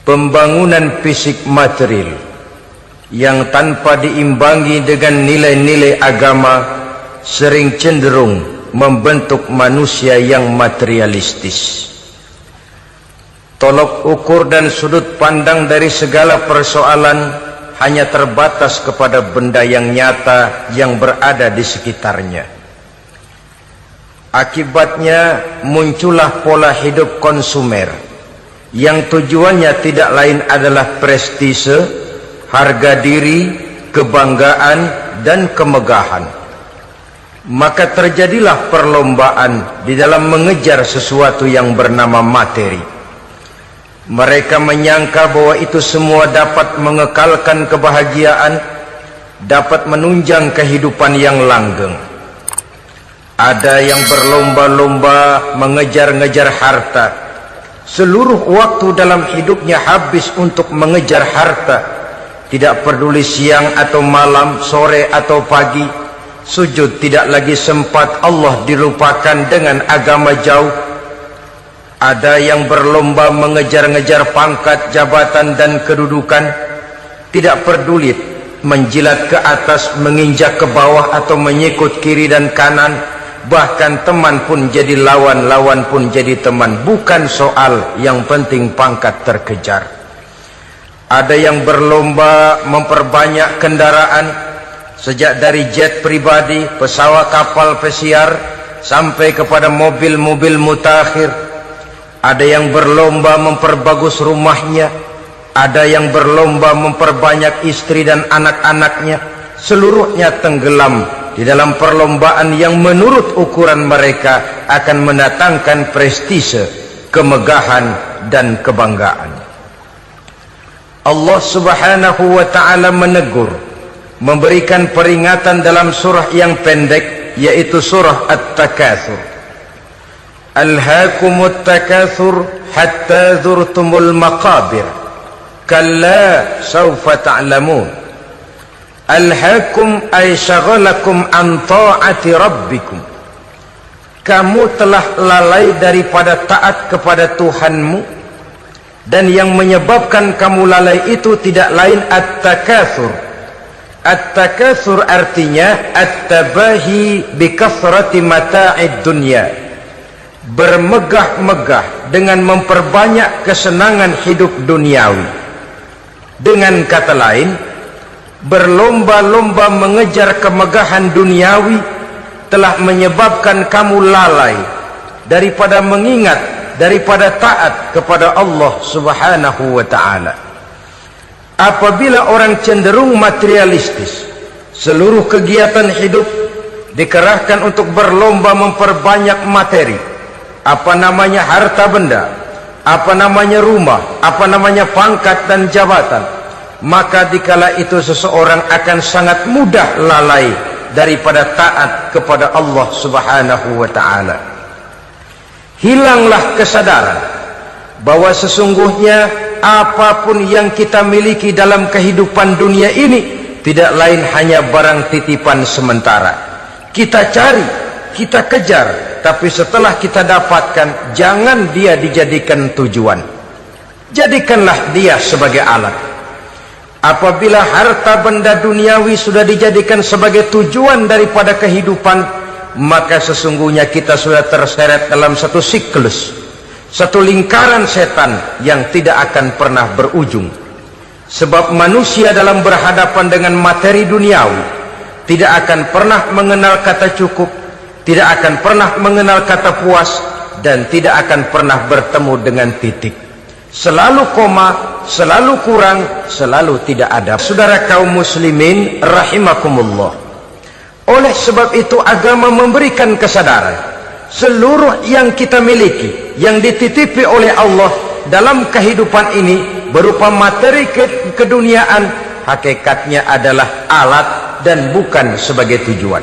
pembangunan fisik material yang tanpa diimbangi dengan nilai-nilai agama sering cenderung membentuk manusia yang materialistis. Tolok ukur dan sudut pandang dari segala persoalan hanya terbatas kepada benda yang nyata yang berada di sekitarnya. Akibatnya muncullah pola hidup konsumer yang tujuannya tidak lain adalah prestise, harga diri, kebanggaan, dan kemegahan. Maka terjadilah perlombaan di dalam mengejar sesuatu yang bernama materi. Mereka menyangka bahwa itu semua dapat mengekalkan kebahagiaan, dapat menunjang kehidupan yang langgeng. Ada yang berlomba-lomba mengejar-ngejar harta. Seluruh waktu dalam hidupnya habis untuk mengejar harta. Tidak peduli siang atau malam, sore atau pagi. Sujud tidak lagi sempat, Allah dilupakan dengan agama jauh. Ada yang berlomba mengejar-ngejar pangkat, jabatan, dan kedudukan. Tidak peduli menjilat ke atas, menginjak ke bawah, atau menyikut kiri dan kanan. Bahkan teman pun jadi lawan, lawan pun jadi teman. Bukan soal, yang penting pangkat terkejar. Ada yang berlomba memperbanyak kendaraan, sejak dari jet pribadi, pesawat kapal pesiar, sampai kepada mobil-mobil mutakhir. Ada yang berlomba memperbagus rumahnya. Ada yang berlomba memperbanyak istri dan anak-anaknya. Seluruhnya tenggelam di dalam perlombaan yang menurut ukuran mereka akan mendatangkan prestise, kemegahan, dan kebanggaan. Allah subhanahu wa ta'ala menegur, memberikan peringatan dalam surah yang pendek, yaitu surah At-Takatsur. Alhaakumut takatsur hatta zurtumul maqabir, kalla sawfa ta'lamun. Alhaakum ay syagalakum an ta'ati rabbikum. Kamu telah lalai daripada taat kepada Tuhanmu, dan yang menyebabkan kamu lalai itu tidak lain at-takatsur. At-takatsur artinya at-tabahi bi kathrati mata'id dunya. Bermegah-megah dengan memperbanyak kesenangan hidup duniawi. Dengan kata lain, berlomba-lomba mengejar kemegahan duniawi telah menyebabkan kamu lalai daripada mengingat, daripada taat kepada Allah subhanahu wa ta'ala. Apabila orang cenderung materialistis, seluruh kegiatan hidup dikerahkan untuk berlomba memperbanyak materi. Apa namanya harta benda, apa namanya rumah, apa namanya pangkat dan jabatan. Maka dikala itu seseorang akan sangat mudah lalai daripada taat kepada Allah subhanahu wa ta'ala. Hilanglah kesadaran bahwa sesungguhnya apapun yang kita miliki dalam kehidupan dunia ini tidak lain hanya barang titipan sementara. Kita cari, kita kejar, tapi setelah kita dapatkan, jangan dia dijadikan tujuan. Jadikanlah dia sebagai alat. Apabila harta benda duniawi sudah dijadikan sebagai tujuan daripada kehidupan, maka sesungguhnya kita sudah terseret dalam satu siklus, satu lingkaran setan yang tidak akan pernah berujung. Sebab manusia dalam berhadapan dengan materi duniawi tidak akan pernah mengenal kata cukup, tidak akan pernah mengenal kata puas, dan tidak akan pernah bertemu dengan titik. Selalu koma, selalu kurang, selalu tidak ada. Saudara kaum muslimin rahimakumullah. Oleh sebab itu agama memberikan kesadaran seluruh yang kita miliki, yang dititipi oleh Allah dalam kehidupan ini berupa materi keduniaan, hakikatnya adalah alat dan bukan sebagai tujuan.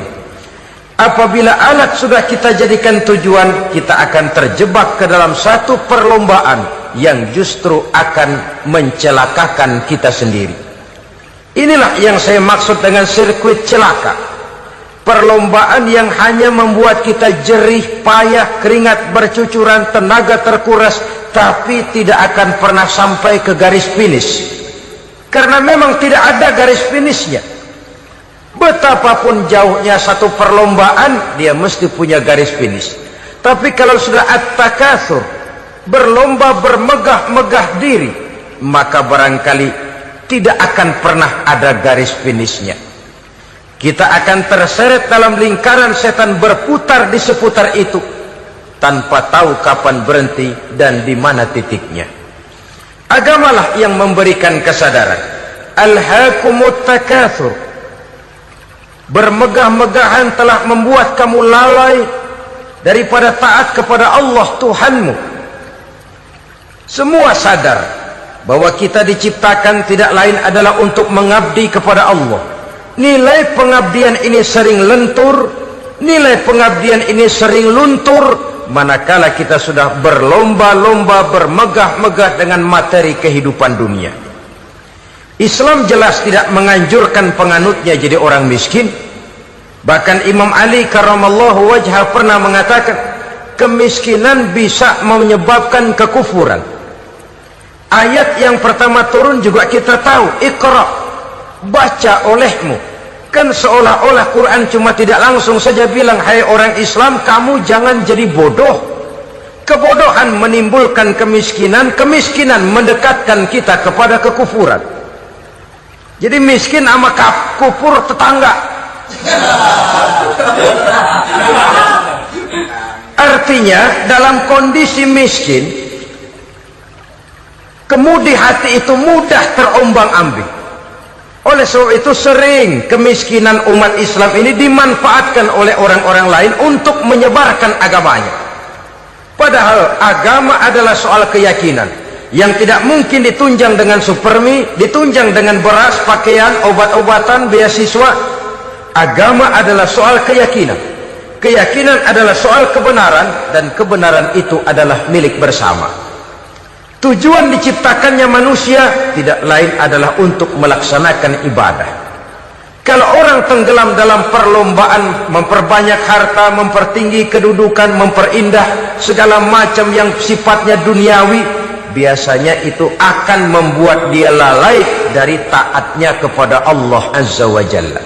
Apabila alat sudah kita jadikan tujuan, kita akan terjebak ke dalam satu perlombaan yang justru akan mencelakakan kita sendiri. Inilah yang saya maksud dengan sirkuit celaka. Perlombaan yang hanya membuat kita jerih, payah, keringat bercucuran, tenaga terkuras, tapi tidak akan pernah sampai ke garis finish, karena memang tidak ada garis finishnya. Betapapun jauhnya satu perlombaan, dia mesti punya garis finish. Tapi kalau sudah at-takatsur, berlomba bermegah-megah diri, maka barangkali tidak akan pernah ada garis finishnya. Kita akan terseret dalam lingkaran setan, berputar di seputar itu tanpa tahu kapan berhenti dan di mana titiknya. Agamalah yang memberikan kesadaran. Alhaakumut takatsur, bermegah-megahan telah membuat kamu lalai daripada taat kepada Allah Tuhanmu. Semua sadar bahwa kita diciptakan tidak lain adalah untuk mengabdi kepada Allah. Nilai pengabdian ini sering lentur, nilai pengabdian ini sering luntur, manakala kita sudah berlomba-lomba bermegah-megah dengan materi kehidupan dunia. Islam jelas tidak menganjurkan penganutnya jadi orang miskin. Bahkan Imam Ali karramallahu wajhah pernah mengatakan, kemiskinan bisa menyebabkan kekufuran. Ayat yang pertama turun juga kita tahu, Iqra, baca olehmu. Kan seolah-olah Quran cuma tidak langsung saja bilang, hai orang Islam, kamu jangan jadi bodoh. Kebodohan menimbulkan kemiskinan, kemiskinan mendekatkan kita kepada kekufuran. Jadi miskin sama kufur tetangga. Artinya dalam kondisi miskin, kemudi hati itu mudah terombang-ambing. Oleh sebab itu sering kemiskinan umat Islam ini dimanfaatkan oleh orang-orang lain untuk menyebarkan agamanya. Padahal agama adalah soal keyakinan yang tidak mungkin ditunjang dengan supermi, ditunjang dengan beras, pakaian, obat-obatan, beasiswa. Agama adalah soal keyakinan. Keyakinan adalah soal kebenaran, dan kebenaran itu adalah milik bersama. Tujuan diciptakannya manusia tidak lain adalah untuk melaksanakan ibadah. Kalau orang tenggelam dalam perlombaan memperbanyak harta, mempertinggi kedudukan, memperindah segala macam yang sifatnya duniawi, biasanya itu akan membuat dia lalai dari taatnya kepada Allah Azza wa Jalla.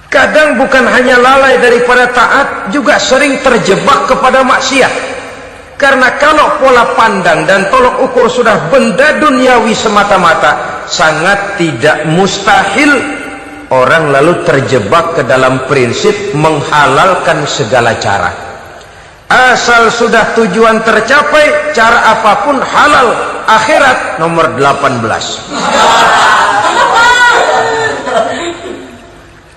Kadang bukan hanya lalai daripada taat, juga sering terjebak kepada maksiat. Karena kalau pola pandang dan tolok ukur sudah benda duniawi semata-mata, sangat tidak mustahil orang lalu terjebak ke dalam prinsip menghalalkan segala cara. Asal sudah tujuan tercapai, cara apapun halal. Akhirat nomor 18.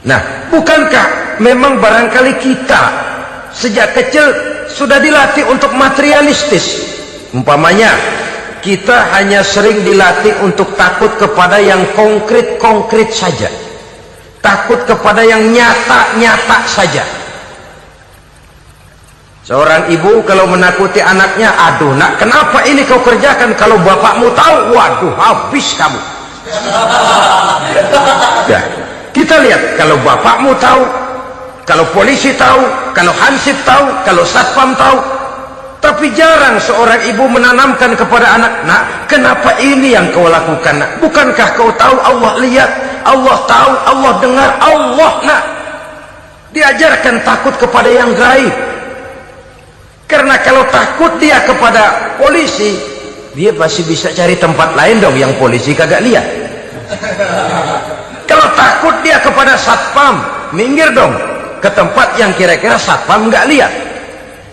Nah, bukankah memang barangkali kita sejak kecil sudah dilatih untuk materialistis? Umpamanya kita hanya sering dilatih untuk takut kepada yang konkret-konkret saja, takut kepada yang nyata-nyata saja. Seorang ibu kalau menakuti anaknya, aduh nak, kenapa ini kau kerjakan? Kalau bapakmu tahu, waduh, habis kamu. Ya, kita lihat, kalau bapakmu tahu, kalau polisi tahu, kalau hansip tahu, kalau satpam tahu. Tapi jarang seorang ibu menanamkan kepada anak, nak, kenapa ini yang kau lakukan, nak? Bukankah kau tahu Allah lihat, Allah tahu, Allah dengar, Allah, nak? Diajarkan takut kepada yang gaib. Karena kalau takut dia kepada polisi, dia pasti bisa cari tempat lain dong yang polisi kagak lihat. Kalau takut dia kepada satpam, minggir dong ke tempat yang kira-kira satpam nggak lihat.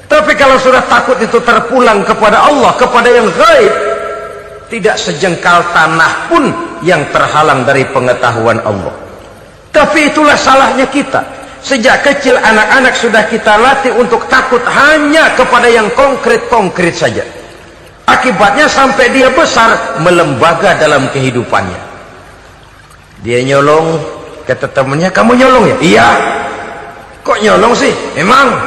Tapi kalau sudah takut itu terpulang kepada Allah, kepada yang gaib, tidak sejengkal tanah pun yang terhalang dari pengetahuan Allah. Tapi itulah salahnya kita. Sejak kecil anak-anak sudah kita latih untuk takut hanya kepada yang konkret-konkret saja. Akibatnya sampai dia besar melembaga dalam kehidupannya. Dia nyolong, kata temannya, kamu nyolong ya? Iya. Kok nyolong sih? Emang.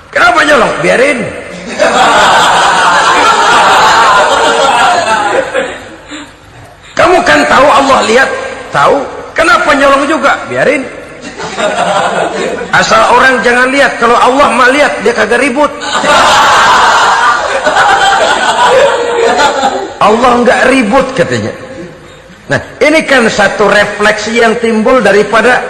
Kenapa nyolong? Biarin. Kamu kan tahu Allah lihat? Tahu. Kenapa nyolong juga? Biarin. Asal orang jangan lihat. Kalau Allah mah lihat, dia kagak ribut. Allah nggak ribut katanya. Nah, ini kan satu refleksi yang timbul daripada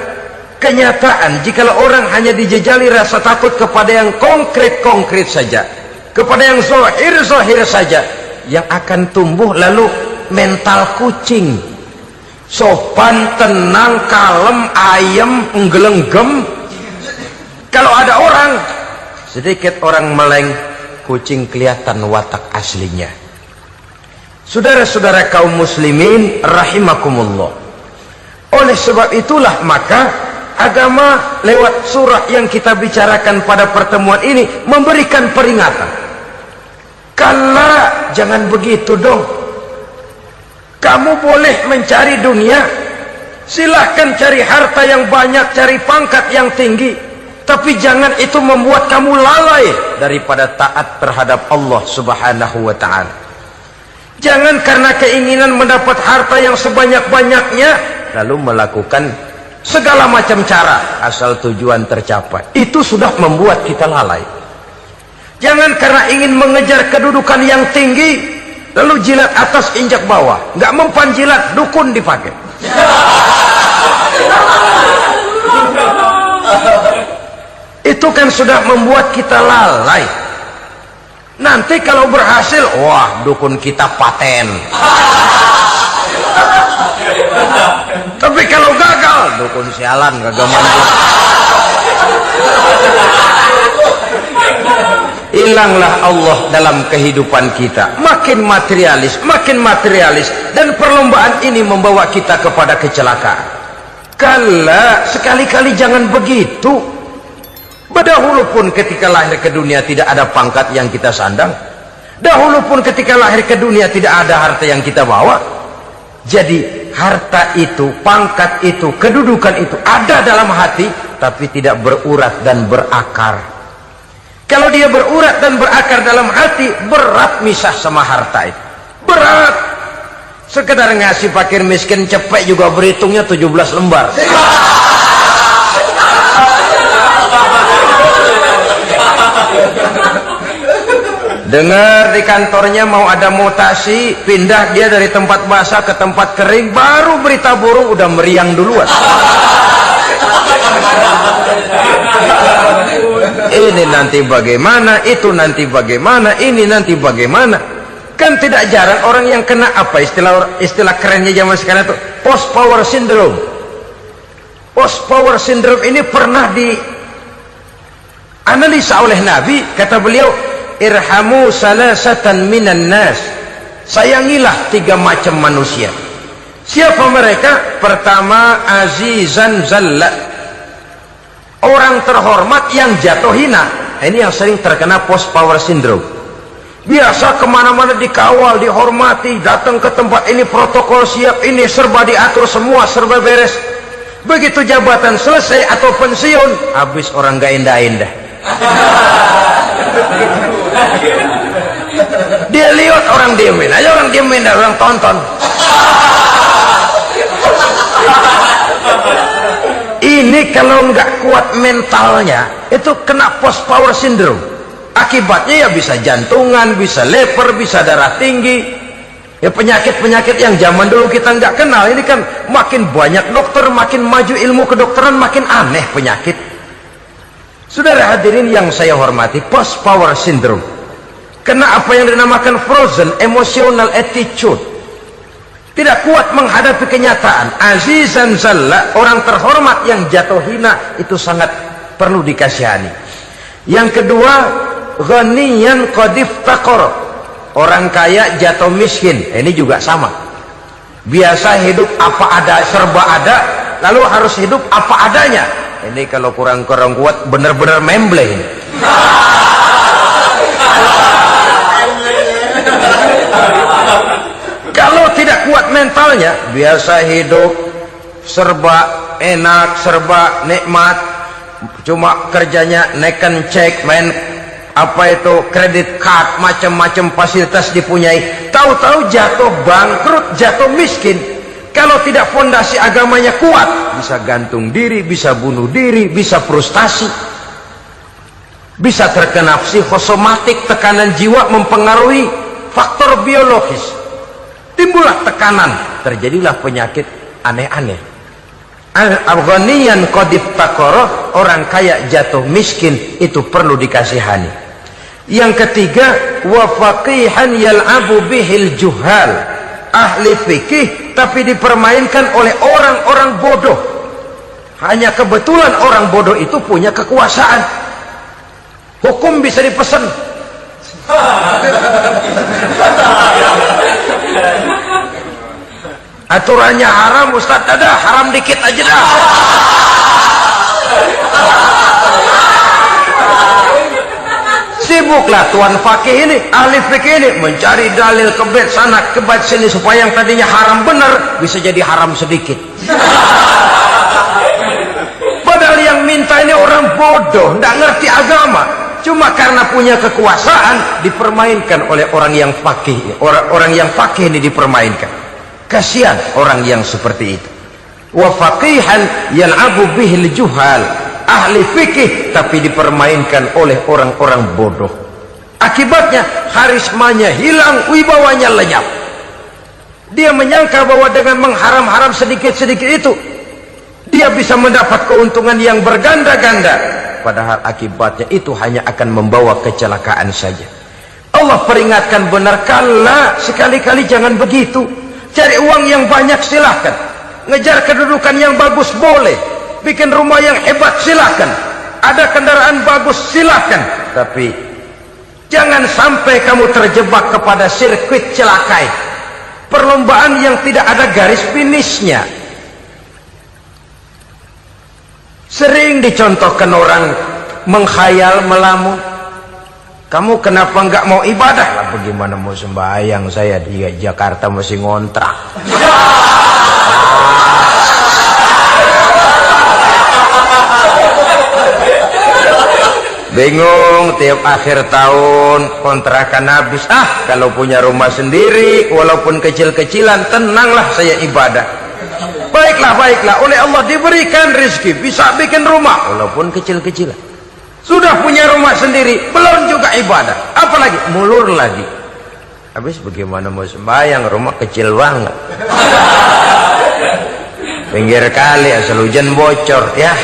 kenyataan. Jikalau orang hanya dijejali rasa takut kepada yang konkret-konkret saja, kepada yang zahir-zahir saja, yang akan tumbuh lalu mental kucing, sopan, tenang, kalem, ayem, nggelenggem. Kalau ada orang, sedikit orang meleng, kucing kelihatan watak aslinya. Saudara-saudara kaum muslimin rahimakumullah. Oleh sebab itulah maka agama lewat surah yang kita bicarakan pada pertemuan ini memberikan peringatan. Kala, jangan begitu dong. Kamu boleh mencari dunia, silahkan cari harta yang banyak, cari pangkat yang tinggi, tapi jangan itu membuat kamu lalai daripada taat terhadap Allah subhanahu wa ta'ala. Jangan karena keinginan mendapat harta yang sebanyak-banyaknya lalu melakukan segala macam cara asal tujuan tercapai. Itu sudah membuat kita lalai. Jangan karena ingin mengejar kedudukan yang tinggi lalu jilat atas injak bawah, nggak mempan jilat, dukun dipakai. Itu kan sudah membuat kita lalai. Nanti kalau berhasil, wah, dukun kita paten. Tapi kalau gagal, dukun sialan, gagal mampu. Hilanglah Allah dalam kehidupan kita. Makin materialis, dan perlombaan ini membawa kita kepada kecelakaan. Kala, sekali-kali jangan begitu. Dahulu pun ketika lahir ke dunia tidak ada pangkat yang kita sandang. Dahulu pun ketika lahir ke dunia tidak ada harta yang kita bawa. Jadi harta itu, pangkat itu, kedudukan itu ada dalam hati, tapi tidak berurat dan berakar. Kalau dia berurat dan berakar dalam hati, berat misah sama harta itu. Berat. Sekedar ngasih fakir miskin cepet juga berhitungnya 17 lembar. Dengar di kantornya mau ada mutasi, pindah dia dari tempat basah ke tempat kering, baru berita burung udah meriang duluan. Ini nanti bagaimana, itu nanti bagaimana, ini nanti bagaimana. Kan tidak jarang orang yang kena apa istilah kerennya zaman sekarang itu post power syndrome. Post power syndrome ini pernah dianalisa oleh Nabi. Kata beliau, irhamu salasatan minan nas, sayangilah 3 macam manusia. Siapa mereka? Pertama, azizan zalla, orang terhormat yang jatuh hina. Ini yang sering terkena post power syndrome. Biasa kemana-mana dikawal, dihormati, datang ke tempat ini protokol siap, ini serba diatur, semua serba beres. Begitu jabatan selesai atau pensiun, habis orang gak indah-indah. Dia lihat orang diemin aja, orang diemin, orang tonton. Ini kalau nggak kuat mentalnya, itu kena post power syndrome. Akibatnya ya bisa jantungan, bisa leper, bisa darah tinggi. Ya penyakit-penyakit yang zaman dulu kita nggak kenal. Ini kan makin banyak dokter, makin maju ilmu kedokteran, makin aneh penyakit. Saudara hadirin yang saya hormati, post power syndrome kena apa yang dinamakan frozen emotional attitude, tidak kuat menghadapi kenyataan. Azizan zalla, orang terhormat yang jatuh hina, itu sangat perlu dikasihani. Yang kedua, ghaniyan qad iftaqar, orang kaya jatuh miskin. Ini juga sama, biasa hidup apa ada, serba ada, lalu harus hidup apa adanya. Ini kalau kurang-kurang kuat benar-benar memble ini. Kalau tidak kuat mentalnya, biasa hidup serba enak, serba nikmat, cuma kerjanya neken cek, main apa itu kredit card, macam-macam fasilitas dipunyai, tahu-tahu jatuh bangkrut, jatuh miskin. Kalau tidak fondasi agamanya kuat, bisa gantung diri, bisa bunuh diri, bisa frustasi, bisa terkena psikosomatik, tekanan jiwa mempengaruhi faktor biologis. timbullah tekanan, terjadilah penyakit aneh-aneh. Al-ghaniyan qad iftaqara, orang kaya jatuh miskin, itu perlu dikasihani. Yang ketiga, wa faqihan yal'abu bihil juhal, ahli fikih tapi dipermainkan oleh orang-orang bodoh. Hanya kebetulan orang bodoh itu punya kekuasaan, hukum bisa dipesan. Aturannya haram, Ustaz, ada haram dikit aja dah. Sibuklah tuan fakih ini, ahli fikih ini mencari dalil kebet sana kebet sini supaya yang tadinya haram benar bisa jadi haram sedikit. Padahal yang minta ini orang bodoh, tidak ngerti agama, cuma karena punya kekuasaan dipermainkan oleh orang yang fakih. Orang yang fakih ini dipermainkan. Kasihan orang yang seperti itu. Wa faqihan yal'abu bihil juhal, ahli fikih tapi dipermainkan oleh orang-orang bodoh. Akibatnya karismanya hilang, wibawanya lenyap. Dia menyangka bahwa dengan mengharam-haram sedikit-sedikit itu dia bisa mendapat keuntungan yang berganda-ganda, padahal akibatnya itu hanya akan membawa kecelakaan saja. Allah peringatkan benar, kala, sekali-kali jangan begitu. Cari uang yang banyak silahkan, ngejar kedudukan yang bagus boleh, bikin rumah yang hebat silahkan, ada kendaraan bagus silahkan, tapi jangan sampai kamu terjebak kepada sirkuit celakai, perlombaan yang tidak ada garis finishnya. Sering dicontohkan orang menghayal, melamun, kamu kenapa nggak mau ibadah? Lah bagaimana mau sembahyang, saya di Jakarta masih ngontrak. Bingung, tiap akhir tahun kontrakan habis. Kalau punya rumah sendiri walaupun kecil-kecilan, tenanglah saya ibadah. Baiklah, oleh Allah diberikan rezeki bisa bikin rumah walaupun kecil-kecilan. Sudah punya rumah sendiri, belum juga ibadah, apalagi mulur lagi. Habis bagaimana mau sembahyang, rumah kecil banget, pinggir kali, asal hujan bocor ya.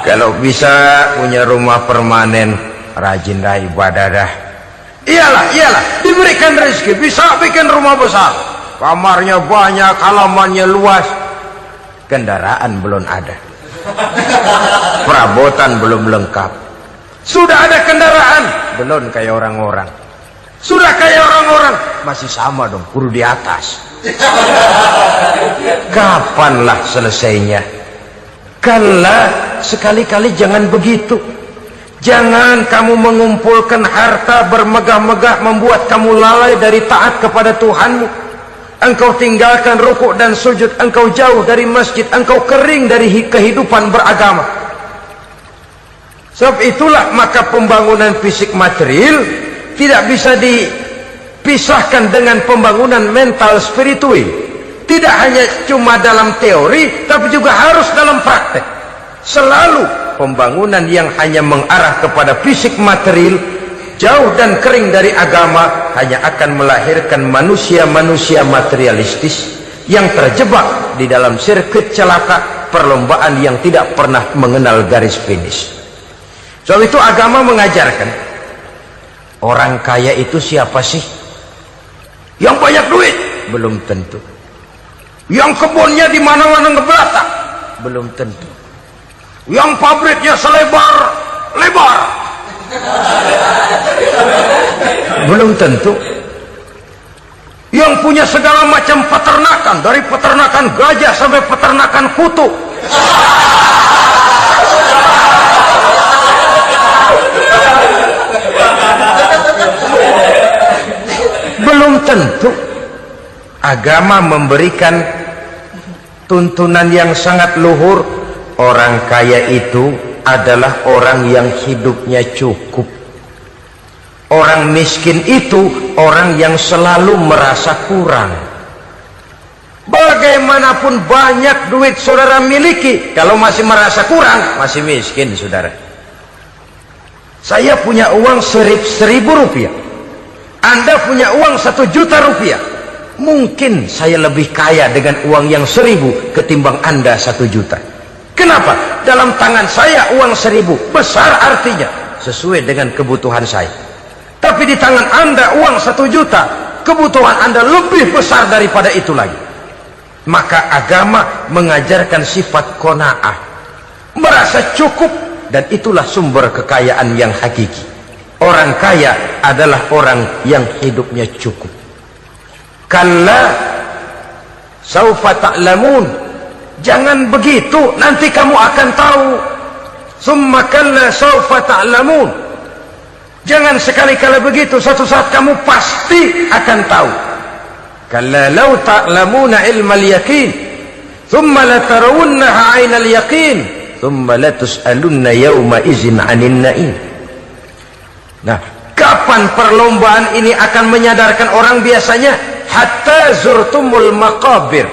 Kalau bisa punya rumah permanen, rajinlah ibadah dah. Iyalah, diberikan rezeki bisa bikin rumah besar, kamarnya banyak, halamannya luas, kendaraan belum ada, perabotan belum lengkap. Sudah ada kendaraan, belum kayak orang-orang. Sudah kayak orang-orang, masih sama dong, kudu di atas. Kapanlah selesainya? Kala, sekali-kali jangan begitu. Jangan kamu mengumpulkan harta bermegah-megah membuat kamu lalai dari taat kepada Tuhanmu. Engkau tinggalkan rukuk dan sujud, engkau jauh dari masjid, engkau kering dari kehidupan beragama. Sebab itulah maka pembangunan fisik material tidak bisa dipisahkan dengan pembangunan mental spiritual. Tidak hanya cuma dalam teori, tapi juga harus dalam praktek. Selalu pembangunan yang hanya mengarah kepada fisik material, jauh dan kering dari agama, hanya akan melahirkan manusia-manusia materialistis yang terjebak di dalam sirkuit celaka, perlombaan yang tidak pernah mengenal garis finish. Soal itu agama mengajarkan, orang kaya itu siapa sih? Yang banyak duit? Belum tentu. Yang kebunnya di mana-mana ngebelatak? Belum tentu. Yang pabriknya selebar-lebar? Belum tentu. Yang punya segala macam peternakan, dari peternakan gajah sampai peternakan kutu? Belum tentu. Agama memberikan tuntunan yang sangat luhur. Orang kaya itu adalah orang yang hidupnya cukup. Orang miskin itu orang yang selalu merasa kurang. Bagaimanapun banyak duit saudara miliki, kalau masih merasa kurang, masih miskin saudara. Saya punya uang 1.000 rupiah, Anda punya uang 1 juta rupiah. Mungkin saya lebih kaya dengan uang yang 1.000 ketimbang Anda 1 juta. Kenapa? Dalam tangan saya uang 1.000 besar, artinya sesuai dengan kebutuhan saya. Tapi di tangan Anda uang 1 juta, kebutuhan Anda lebih besar daripada itu lagi. Maka agama mengajarkan sifat qanaah, merasa cukup, dan itulah sumber kekayaan yang hakiki. Orang kaya adalah orang yang hidupnya cukup. Kalla saufa ta'lamun, jangan begitu, nanti kamu akan tahu. Summa kalla saufa ta'lamun, jangan sekali-kali begitu, suatu saat kamu pasti akan tahu. Kalla law ta'lamuna ilmal yaqin thumma latarawunnaha 'ainal yaqin thumma latus'alunna yawma idzin 'anil na'im. Nah, kapan perlombaan ini akan menyadarkan orang? Biasanya hatta zurtumul maqabir,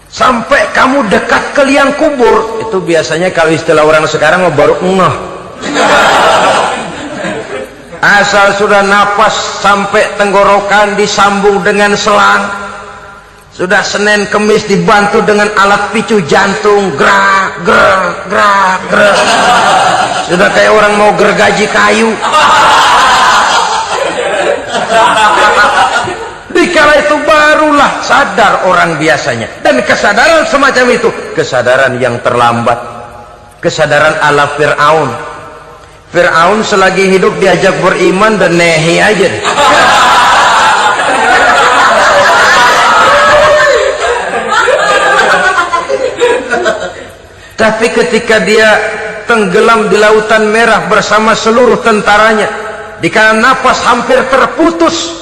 sampai kamu dekat ke liang kubur. Itu biasanya kalau istilah orang sekarang baru ngeh. Asal sudah napas sampai tenggorokan disambung dengan selang, sudah Senin Kemis dibantu dengan alat picu jantung, gerak gerak gerak gerak, sudah kayak orang mau gergaji kayu. Dikala itu barulah sadar orang biasanya. Dan kesadaran semacam itu kesadaran yang terlambat, kesadaran ala Fir'aun. Fir'aun selagi hidup diajak beriman dan nehi aja. Tapi ketika dia tenggelam di Lautan Merah bersama seluruh tentaranya, dikala napas hampir terputus,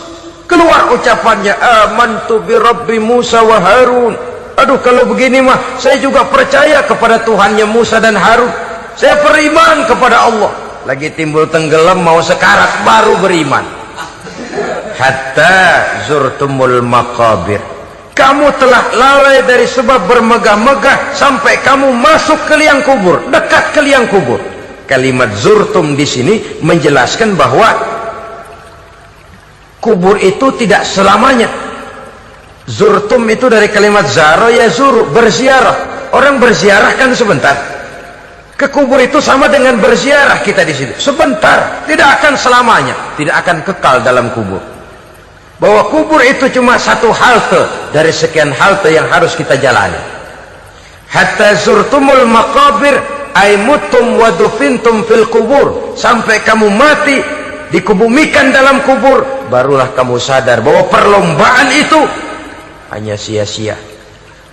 keluar ucapannya, amantu bi Rabbi Musa wa Harun. Aduh, kalau begini mah saya juga percaya kepada Tuhannya Musa dan Harun. Saya beriman kepada Allah. Lagi timbul tenggelam mau sekarat baru beriman. Hatta zurtumul maqabir, kamu telah lalai dari sebab bermegah-megah sampai kamu masuk ke liang kubur, dekat ke liang kubur. Kalimat zurtum di sini menjelaskan bahwa kubur itu tidak selamanya. Zurtum itu dari kalimat zaro ya zuru, berziarah. Orang berziarah kan sebentar. Ke kubur itu sama dengan berziarah kita di situ. Sebentar, tidak akan selamanya, tidak akan kekal dalam kubur. Bahwa kubur itu cuma satu halte dari sekian halte yang harus kita jalani. Hatta zurtumul maqabir ay mutum wa dufintum fil kubur, sampai kamu mati dikubumikan dalam kubur, barulah kamu sadar bahwa perlombaan itu hanya sia-sia,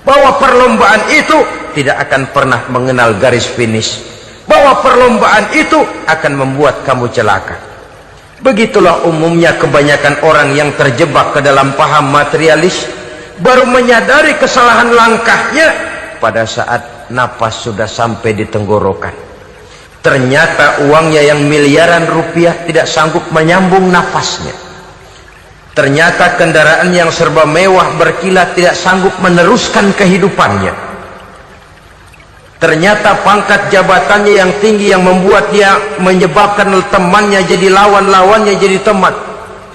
bahwa perlombaan itu tidak akan pernah mengenal garis finish, bahwa perlombaan itu akan membuat kamu celaka. Begitulah umumnya kebanyakan orang yang terjebak ke dalam paham materialis, baru menyadari kesalahan langkahnya pada saat napas sudah sampai di tenggorokan. Ternyata uangnya yang miliaran rupiah tidak sanggup menyambung nafasnya. Ternyata kendaraan yang serba mewah berkilat tidak sanggup meneruskan kehidupannya. Ternyata pangkat jabatannya yang tinggi yang membuat dia menyebabkan temannya jadi lawan, lawannya jadi teman,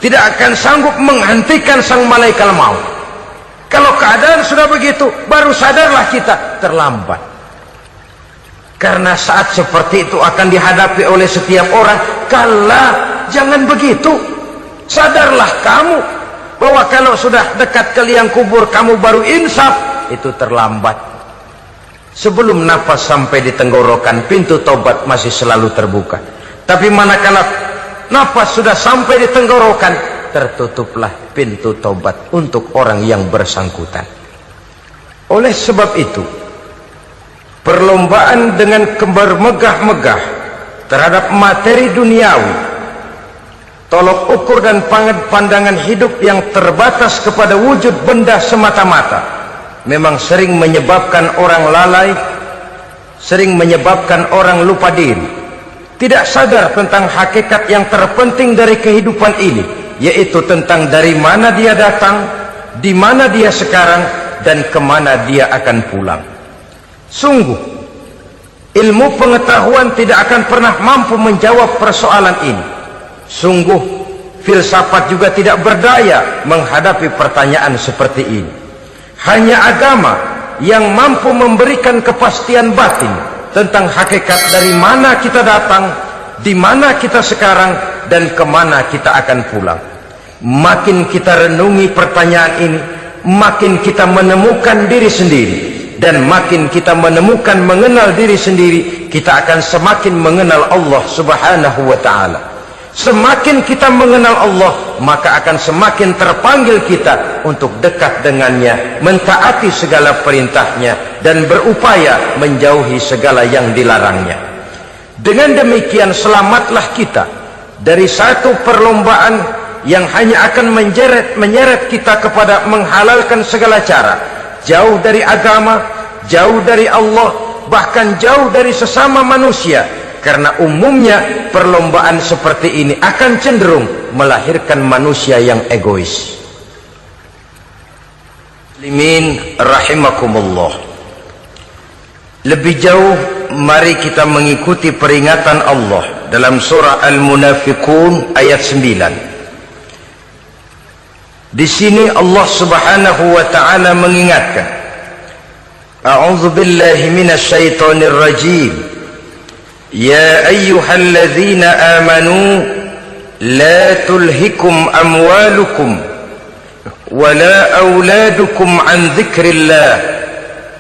tidak akan sanggup menghentikan sang malaikat maut. Kalau keadaan sudah begitu, baru sadarlah kita terlambat. Karena saat seperti itu akan dihadapi oleh setiap orang. Kala, jangan begitu. Sadarlah kamu bahwa kalau sudah dekat ke liang kubur kamu baru insaf, itu terlambat. Sebelum nafas sampai di tenggorokan, pintu tobat masih selalu terbuka. Tapi manakala nafas sudah sampai di tenggorokan, tertutuplah pintu tobat untuk orang yang bersangkutan. Oleh sebab itu, perlombaan dengan bermegah-megah terhadap materi duniawi, tolok ukur dan pandangan hidup yang terbatas kepada wujud benda semata-mata, memang sering menyebabkan orang lalai, sering menyebabkan orang lupa diri, tidak sadar tentang hakikat yang terpenting dari kehidupan ini, yaitu tentang dari mana dia datang, di mana dia sekarang, dan kemana dia akan pulang. Sungguh Ilmu pengetahuan tidak akan pernah mampu menjawab persoalan ini. Sungguh filsafat juga tidak berdaya menghadapi pertanyaan seperti ini. Hanya agama yang mampu memberikan kepastian batin tentang hakikat dari mana kita datang, di mana kita sekarang, dan kemana kita akan pulang. Makin kita renungi pertanyaan ini, makin kita menemukan diri sendiri. Dan makin kita menemukan mengenal diri sendiri, kita akan semakin mengenal Allah subhanahu wa ta'ala. Semakin kita mengenal Allah, maka akan semakin terpanggil kita untuk dekat dengannya, mentaati segala perintahnya, dan berupaya menjauhi segala yang dilarangnya. Dengan demikian selamatlah kita dari satu perlombaan yang hanya akan menyeret kita kepada menghalalkan segala cara, jauh dari agama, jauh dari Allah, bahkan jauh dari sesama manusia. Karena umumnya perlombaan seperti ini akan cenderung melahirkan manusia yang egois. Muslimin rahimakumullah. Lebih jauh, mari kita mengikuti peringatan Allah dalam surah Al-Munafiqun ayat 9. Di sini Allah Subhanahu wa taala mengingatkan, A'udzu billahi minasy syaithanir rajim. Ya ayyuhalladzina amanu la tulhikum amwalukum wala auladukum an dzikrillah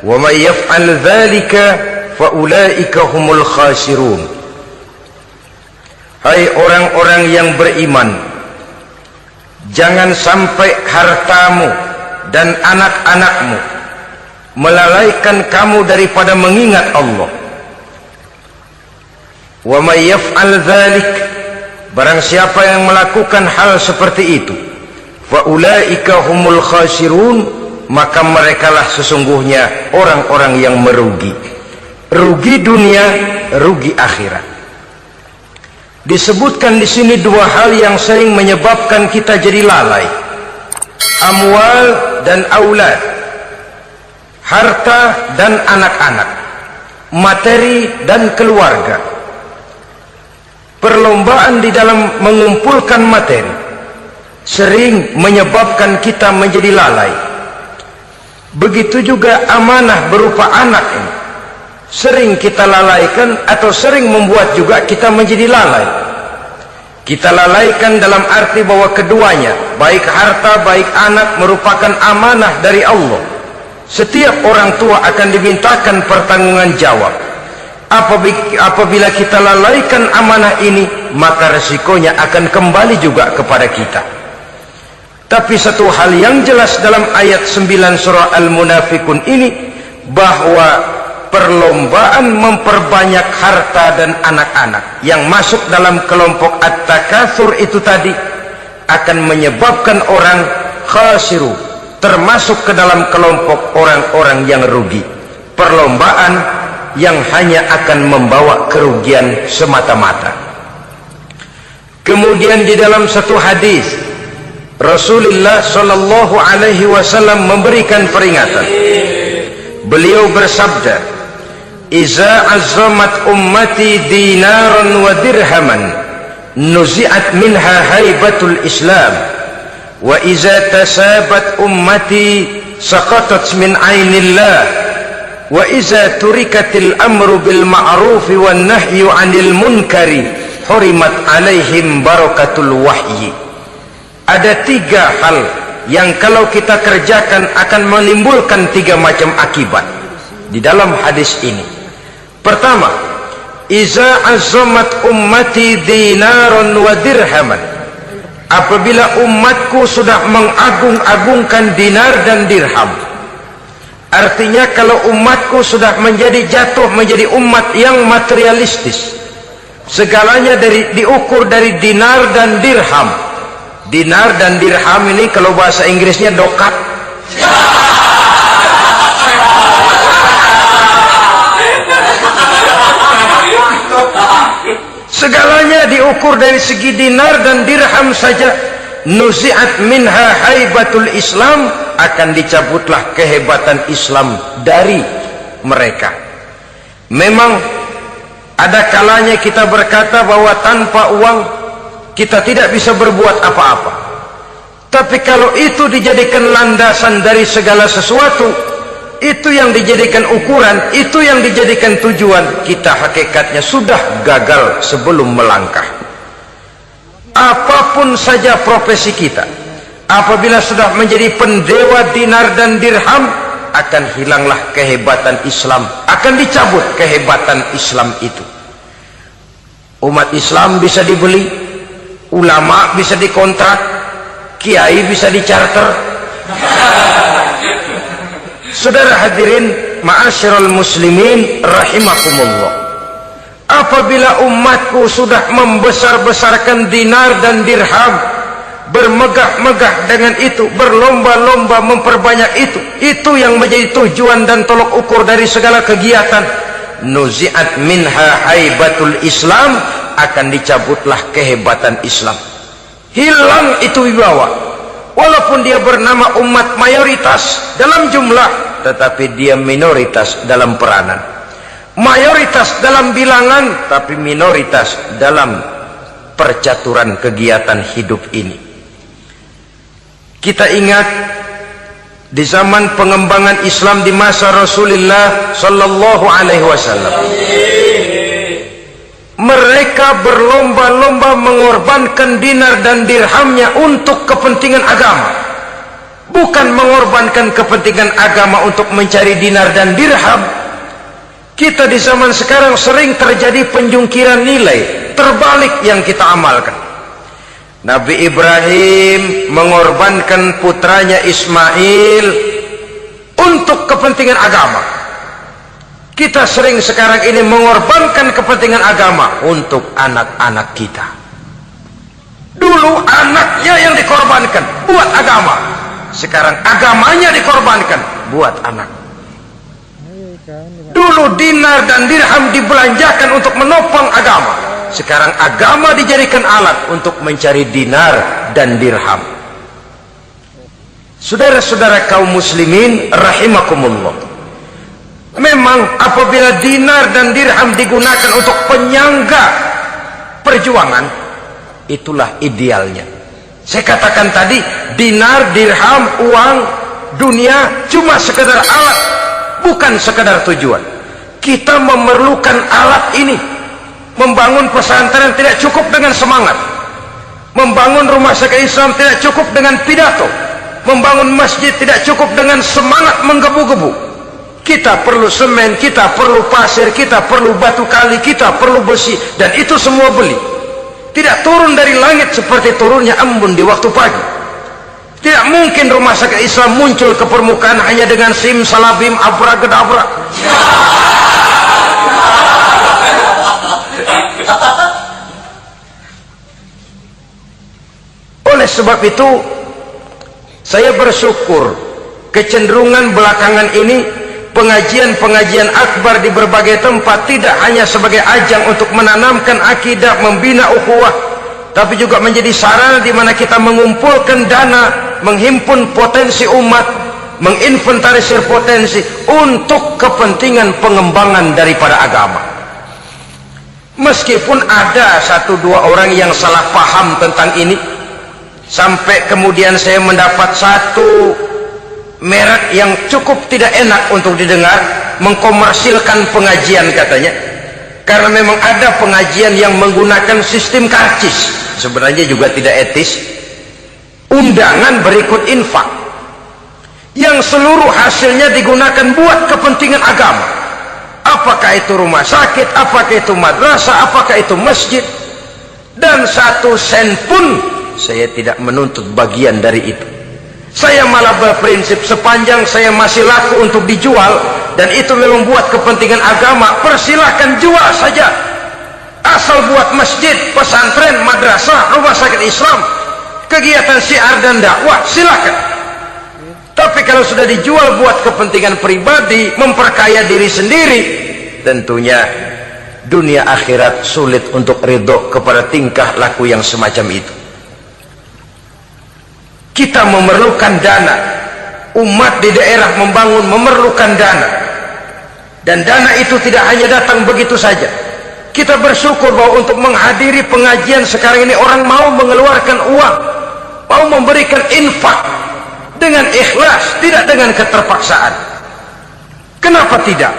wa may yaf'al dzalika fa ulaika humul khasirun. Hai orang-orang yang beriman, jangan sampai hartamu dan anak-anakmu melalaikan kamu daripada mengingat Allah. Wa may yaf'al dzalik, barang siapa yang melakukan hal seperti itu, fa ulaika humul khasirun, maka merekalah sesungguhnya orang-orang yang merugi. Rugi dunia, rugi akhirat. Disebutkan di sini dua hal yang sering menyebabkan kita jadi lalai. Amwal dan aulad. Harta dan anak-anak. Materi dan keluarga. Perlombaan di dalam mengumpulkan materi sering menyebabkan kita menjadi lalai. Begitu juga amanah berupa anak ini sering kita lalaikan atau sering membuat juga kita menjadi lalai. Kita lalaikan dalam arti bahwa keduanya, baik harta baik anak, merupakan amanah dari Allah. Setiap orang tua akan dimintakan pertanggungan jawab. Apabila kita lalaikan amanah ini, maka resikonya akan kembali juga kepada kita. Tapi satu hal yang jelas dalam ayat 9 surah Al-Munafiqun ini, bahwa perlombaan memperbanyak harta dan anak-anak yang masuk dalam kelompok at-takatsur itu tadi akan menyebabkan orang khasiru, termasuk ke dalam kelompok orang-orang yang rugi. Perlombaan yang hanya akan membawa kerugian semata-mata. Kemudian di dalam satu hadis Rasulullah sallallahu alaihi wasallam memberikan peringatan. Beliau bersabda, "Iza azzamat ummati dinaran wa dirhaman, nuzi'at minha haibatul Islam, wa iza tasabat ummati saqatat min ainillah." Wa iza turikatil amru bil ma'rufi wan nahyu 'anil munkari hurimat 'alaihim barakatul wahyi. Ada tiga hal yang kalau kita kerjakan akan menimbulkan tiga macam akibat di dalam hadis ini. Pertama, iza azzamat ummati dinaran wa dirhaman. Apabila umatku sudah mengagung-agungkan dinar dan dirham, artinya kalau umatku sudah jatuh menjadi umat yang materialistis, segalanya diukur dari dinar dan dirham. Dinar dan dirham ini kalau bahasa Inggrisnya dokat. Segalanya diukur dari segi dinar dan dirham saja. Nuzi'at minha haibatul Islam, akan dicabutlah kehebatan Islam dari mereka. Memang Ada kalanya kita berkata bahwa tanpa uang kita tidak bisa berbuat apa-apa. Tapi kalau itu dijadikan landasan dari segala sesuatu, itu yang dijadikan ukuran, itu yang dijadikan tujuan, kita hakikatnya sudah gagal sebelum melangkah. Apapun saja profesi kita, apabila sudah menjadi pendewa dinar dan dirham, akan hilanglah kehebatan Islam, akan dicabut kehebatan Islam itu. Umat Islam bisa dibeli, ulama bisa dikontrak, kiai bisa dicarter. Saudara hadirin ma'asyiral muslimin rahimakumullah, apabila umatku sudah membesar-besarkan dinar dan dirham, bermegah-megah dengan itu, berlomba-lomba memperbanyak itu yang menjadi tujuan dan tolok ukur dari segala kegiatan, nuzi'at minha haibatul Islam, akan dicabutlah kehebatan Islam. Hilang itu wibawa. Walaupun dia bernama umat mayoritas dalam jumlah, tetapi dia minoritas dalam peranan. Mayoritas dalam bilangan, tapi minoritas dalam percaturan kegiatan hidup ini. Kita ingat di zaman pengembangan Islam di masa Rasulullah sallallahu alaihi wasallam, mereka berlomba-lomba mengorbankan dinar dan dirhamnya untuk kepentingan agama, bukan mengorbankan kepentingan agama untuk mencari dinar dan dirham. Kita di zaman sekarang sering terjadi penjungkiran nilai, terbalik yang kita amalkan. Nabi Ibrahim mengorbankan putranya Ismail untuk kepentingan agama. Kita sering sekarang ini mengorbankan kepentingan agama untuk anak-anak kita. Dulu anaknya yang dikorbankan buat agama, sekarang agamanya dikorbankan buat anak. Dulu dinar dan dirham dibelanjakan untuk menopang agama, sekarang agama dijadikan alat untuk mencari dinar dan dirham. Saudara-saudara kaum muslimin rahimakumullah, memang apabila dinar dan dirham digunakan untuk penyangga perjuangan, itulah idealnya. Saya katakan tadi, dinar, dirham, uang, dunia cuma sekedar alat, bukan sekedar tujuan. Kita memerlukan alat ini. Membangun pesantren tidak cukup dengan semangat, membangun rumah sakit Islam tidak cukup dengan pidato, membangun masjid tidak cukup dengan semangat menggebu-gebu. Kita perlu semen, kita perlu pasir, kita perlu batu kali, kita perlu besi, dan itu semua beli. Tidak turun dari langit seperti turunnya embun di waktu pagi. Tidak mungkin rumah sakit Islam muncul ke permukaan hanya dengan sim salabim abrakadabra. Oleh sebab itu, saya bersyukur kecenderungan belakangan ini pengajian-pengajian akbar di berbagai tempat tidak hanya sebagai ajang untuk menanamkan akidah, membina ukhuwah, tapi juga menjadi sarana di mana kita mengumpulkan dana, menghimpun potensi umat, menginventarisir potensi untuk kepentingan pengembangan daripada agama. Meskipun ada satu dua orang yang salah paham tentang ini, sampai kemudian saya mendapat satu merek yang cukup tidak enak untuk didengar, mengkomersilkan pengajian katanya, karena memang ada pengajian yang menggunakan sistem karcis, sebenarnya juga tidak etis. Undangan berikut infak yang seluruh hasilnya digunakan buat kepentingan agama, apakah itu rumah sakit, apakah itu madrasah, apakah itu masjid, dan satu sen pun saya tidak menuntut bagian dari itu. Saya malah berprinsip sepanjang saya masih laku untuk dijual dan itu memang buat kepentingan agama, persilahkan jual saja, asal buat masjid, pesantren, madrasah, rumah sakit Islam, kegiatan syiar dan dakwah, silakan. Tapi kalau sudah dijual buat kepentingan pribadi, memperkaya diri sendiri, tentunya dunia akhirat sulit untuk ridho kepada tingkah laku yang semacam itu. Kita memerlukan dana, umat di daerah membangun memerlukan dana, dan dana itu tidak hanya datang begitu saja. Kita bersyukur bahwa untuk menghadiri pengajian sekarang ini orang mau mengeluarkan uang, mau memberikan infak dengan ikhlas, tidak dengan keterpaksaan. Kenapa tidak?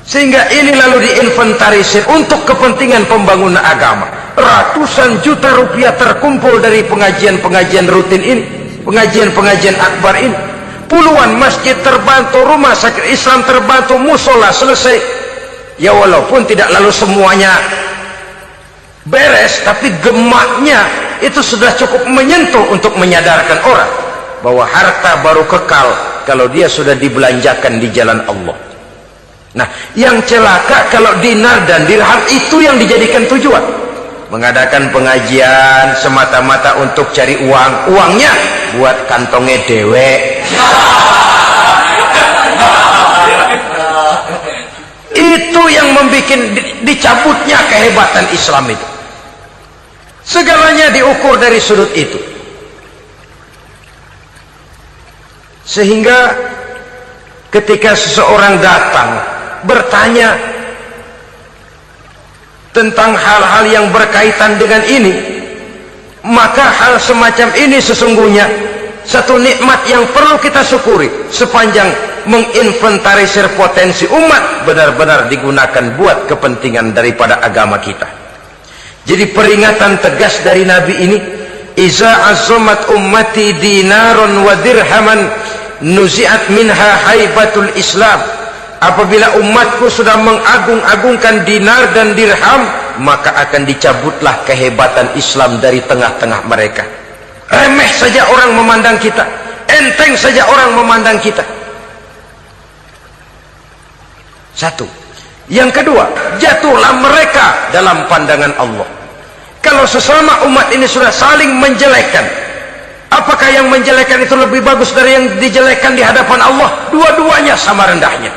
Sehingga ini lalu diinventarisir untuk kepentingan pembangunan agama. Ratusan juta rupiah terkumpul dari pengajian-pengajian rutin ini, pengajian-pengajian akbar ini. Puluhan masjid terbantu, rumah sakit Islam terbantu, musola selesai. Ya walaupun tidak lalu semuanya beres, tapi gemaknya itu sudah cukup menyentuh untuk menyadarkan orang bahwa harta baru kekal kalau dia sudah dibelanjakan di jalan Allah. Nah, yang celaka kalau dinar dan dirham itu yang dijadikan tujuan. Mengadakan pengajian semata-mata untuk cari uang, uangnya buat kantongnya dewe. Itu yang membuat dicabutnya kehebatan Islam itu. Segalanya diukur dari sudut itu. Sehingga ketika seseorang datang bertanya tentang hal-hal yang berkaitan dengan ini, maka hal semacam ini sesungguhnya satu nikmat yang perlu kita syukuri sepanjang menginventarisir potensi umat benar-benar digunakan buat kepentingan daripada agama kita. Jadi peringatan tegas dari Nabi ini, iza azamat ummati dinaron wa dirhaman nuzi'at minha haibatul Islam. Apabila umatku sudah mengagung-agungkan dinar dan dirham, maka akan dicabutlah kehebatan Islam dari tengah-tengah mereka. Remeh saja orang memandang kita, enteng saja orang memandang kita. Satu. Yang kedua, jatuhlah mereka dalam pandangan Allah. Kalau sesama umat ini sudah saling menjelekkan, apakah yang menjelekkan itu lebih bagus dari yang dijelekkan di hadapan Allah? Dua-duanya sama rendahnya.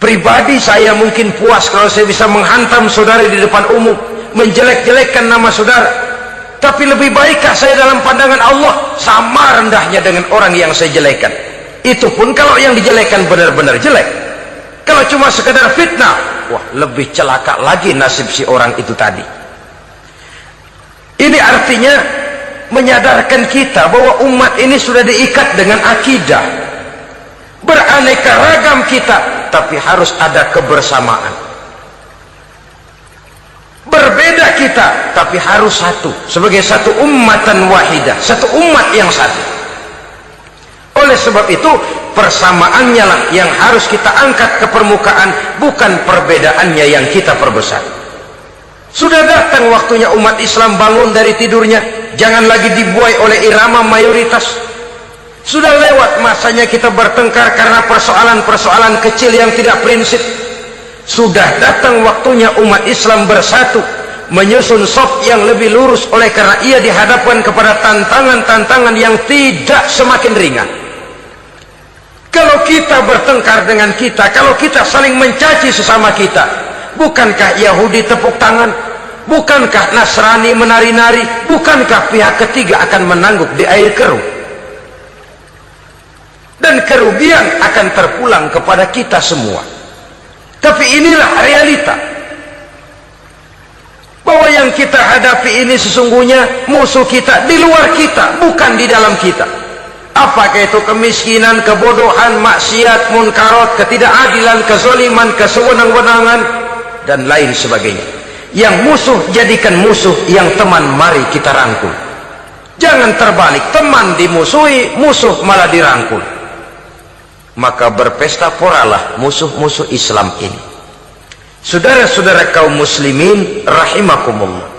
Pribadi saya mungkin puas kalau saya bisa menghantam saudara di depan umum, menjelek-jelekkan nama saudara. Tapi lebih baikkah saya dalam pandangan Allah sama rendahnya dengan orang yang saya jelekkan? Itu pun kalau yang dijelekan benar-benar jelek. Kalau cuma sekedar fitnah, wah lebih celaka lagi nasib si orang itu tadi. Ini artinya menyadarkan kita bahwa umat ini sudah diikat dengan akidah. Beraneka ragam kita, tapi harus ada kebersamaan. Berbeda kita, tapi harus satu. Sebagai satu ummatan wahidah, satu umat yang satu. Oleh sebab itu, persamaannya lah yang harus kita angkat ke permukaan, bukan perbedaannya yang kita perbesar. Sudah datang waktunya umat Islam bangun dari tidurnya, jangan lagi dibuai oleh irama mayoritas. Sudah lewat masanya kita bertengkar karena persoalan-persoalan kecil yang tidak prinsip. Sudah datang waktunya umat Islam bersatu, menyusun saf yang lebih lurus, oleh karena ia dihadapkan kepada tantangan-tantangan yang tidak semakin ringan. Kalau kita bertengkar dengan kita, kalau kita saling mencaci sesama kita, bukankah Yahudi tepuk tangan? Bukankah Nasrani menari-nari? Bukankah pihak ketiga akan menangguk di air keruh? Dan kerugian akan terpulang kepada kita semua. Tapi inilah realita, bahwa yang kita hadapi ini sesungguhnya musuh kita di luar kita, bukan di dalam kita. Apakah itu kemiskinan, kebodohan, maksiat, munkarat, ketidakadilan, kezaliman, kesewenang-wenangan, dan lain sebagainya. Yang musuh jadikan musuh, yang teman mari kita rangkul. Jangan terbalik, teman dimusuhi, musuh malah dirangkul. Maka berpesta poralah musuh-musuh Islam ini. Saudara-saudara kaum muslimin rahimakumullah,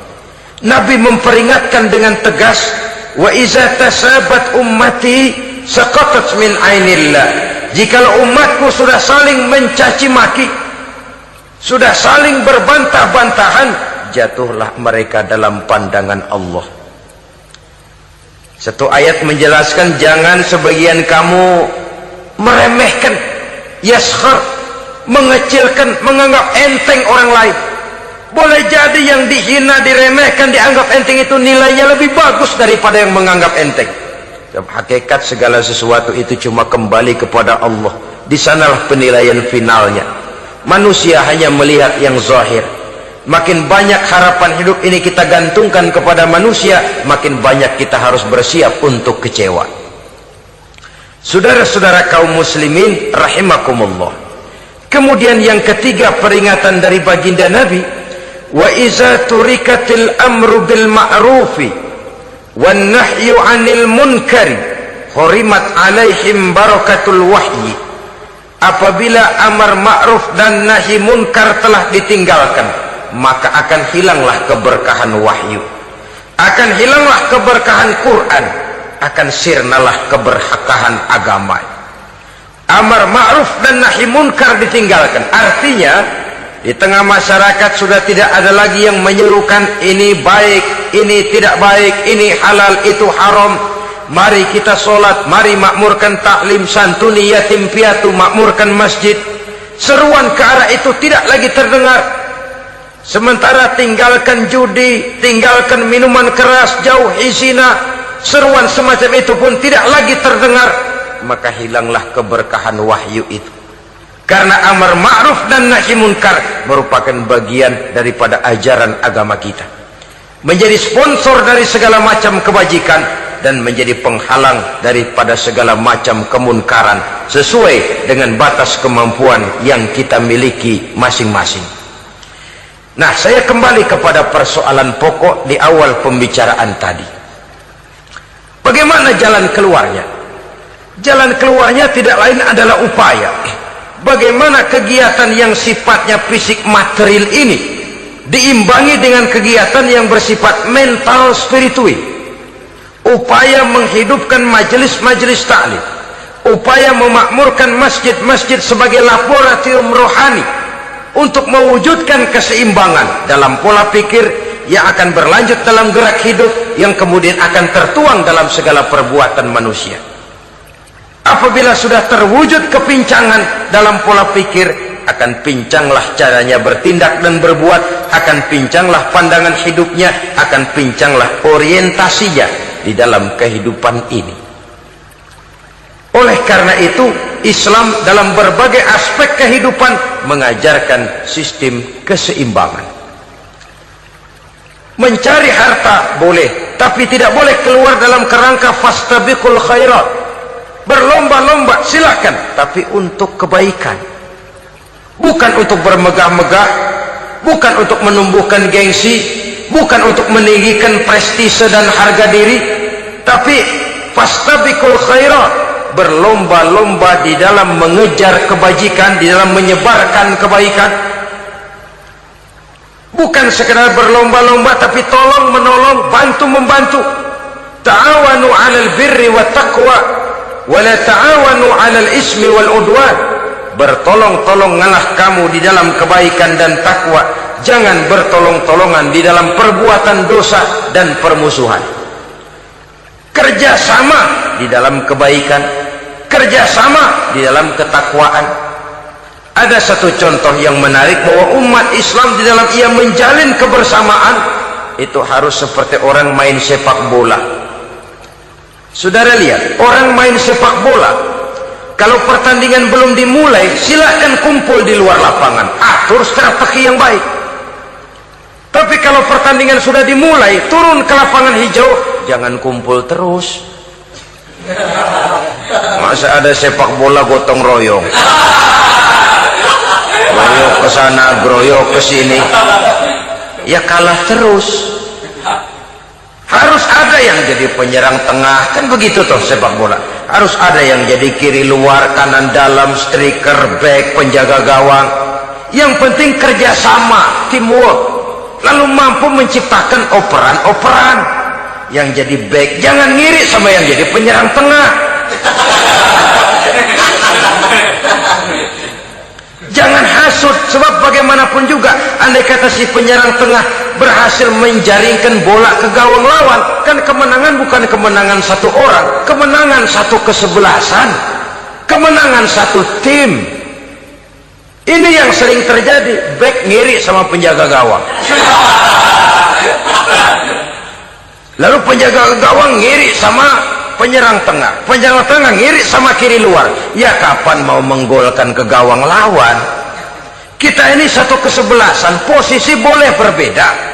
Nabi memperingatkan dengan tegas, wa iza tasabat ummati saqatat min ainillah. Jikalau umatku sudah saling mencaci maki, sudah saling berbantah-bantahan, jatuhlah mereka dalam pandangan Allah. Satu ayat menjelaskan, jangan sebagian kamu meremehkan, yaskhar, mengecilkan, menganggap enteng orang lain. Boleh jadi yang dihina, diremehkan, dianggap enteng itu nilainya lebih bagus daripada yang menganggap enteng. Hakikat segala sesuatu itu cuma kembali kepada Allah. Di sanalah penilaian finalnya. Manusia hanya melihat yang zahir. Makin banyak harapan hidup ini kita gantungkan kepada manusia, makin banyak kita harus bersiap untuk kecewa. Saudara-saudara kaum muslimin rahimakumullah. Kemudian yang ketiga peringatan dari baginda Nabi, wa iza turikatil amru bil ma'rufi wan nahyu 'anil munkari hurimat 'alaihim barakatul wahyi. Apabila amar ma'ruf dan nahi munkar telah ditinggalkan, maka akan hilanglah keberkahan wahyu, akan hilanglah keberkahan Quran, akan sirnalah keberkahan agama. Amar ma'ruf dan nahi munkar ditinggalkan, artinya di tengah masyarakat sudah tidak ada lagi yang menyerukan ini baik, ini tidak baik, ini halal, itu haram. Mari kita sholat, mari makmurkan taklim, santuni yatim piatu, makmurkan masjid. Seruan ke arah itu tidak lagi terdengar. Sementara tinggalkan judi, tinggalkan minuman keras, jauhi zina, seruan semacam itu pun tidak lagi terdengar. Maka hilanglah keberkahan wahyu itu. Karena amar ma'ruf dan nahi munkar merupakan bagian daripada ajaran agama kita. Menjadi sponsor dari segala macam kebajikan dan menjadi penghalang daripada segala macam kemunkaran sesuai dengan batas kemampuan yang kita miliki masing-masing. Nah, saya kembali kepada persoalan pokok di awal pembicaraan tadi. Bagaimana jalan keluarnya? Jalan keluarnya tidak lain adalah upaya. Bagaimana kegiatan yang sifatnya fisik material ini diimbangi dengan kegiatan yang bersifat mental spiritual. Upaya menghidupkan majelis-majelis taklim, upaya memakmurkan masjid-masjid sebagai laboratorium rohani untuk mewujudkan keseimbangan dalam pola pikir yang akan berlanjut dalam gerak hidup yang kemudian akan tertuang dalam segala perbuatan manusia. Apabila sudah terwujud kepincangan dalam pola pikir, akan pincanglah caranya bertindak dan berbuat, akan pincanglah pandangan hidupnya, akan pincanglah orientasinya di dalam kehidupan ini. Oleh karena itu, Islam dalam berbagai aspek kehidupan mengajarkan sistem keseimbangan. Mencari harta boleh, tapi tidak boleh keluar dalam kerangka fastabiqul khairat. Berlomba-lomba silakan, tapi untuk kebaikan. Bukan untuk bermegah-megah, bukan untuk menumbuhkan gengsi, bukan untuk meninggikan prestise dan harga diri, tapi fastabiqul khairat, berlomba-lomba di dalam mengejar kebajikan, di dalam menyebarkan kebaikan. Bukan sekedar berlomba-lomba, tapi tolong menolong, bantu membantu. Ta'awanu 'alal birri wat taqwa wa la ta'awanu 'alal ismi wal udwan. Bertolong-tolonganlah kamu di dalam kebaikan dan takwa, jangan bertolong-tolongan di dalam perbuatan dosa dan permusuhan. Kerjasama di dalam kebaikan, kerjasama di dalam ketakwaan. Ada satu contoh yang menarik bahwa umat Islam di dalam ia menjalin kebersamaan itu harus seperti orang main sepak bola. Saudara lihat, orang main sepak bola, kalau pertandingan belum dimulai, silakan kumpul di luar lapangan, atur strategi yang baik. Tapi kalau pertandingan sudah dimulai, turun ke lapangan hijau, jangan kumpul terus. Masa ada sepak bola gotong royong, groyok ke sana, groyok ke sini, ya kalah terus. Harus ada yang jadi penyerang tengah, kan begitu toh sepak bola. Harus ada yang jadi kiri luar, kanan dalam, striker, back, penjaga gawang. Yang penting kerjasama, teamwork, lalu mampu menciptakan operan-operan. Yang jadi back jangan ngiri sama yang jadi penyerang tengah. Jangan hasut, sebab bagaimanapun juga andai kata si penyerang tengah berhasil menjaringkan bola ke gawang lawan, kan kemenangan bukan kemenangan satu orang, kemenangan satu kesebelasan, kemenangan satu tim. Ini yang sering terjadi, back ngiri sama penjaga gawang, lalu penjaga gawang ngiri sama penyerang tengah, penyerang tengah ngiri sama kiri luar. Ya kapan mau menggolkan ke gawang lawan? Kita ini satu kesebelasan, posisi boleh berbeda.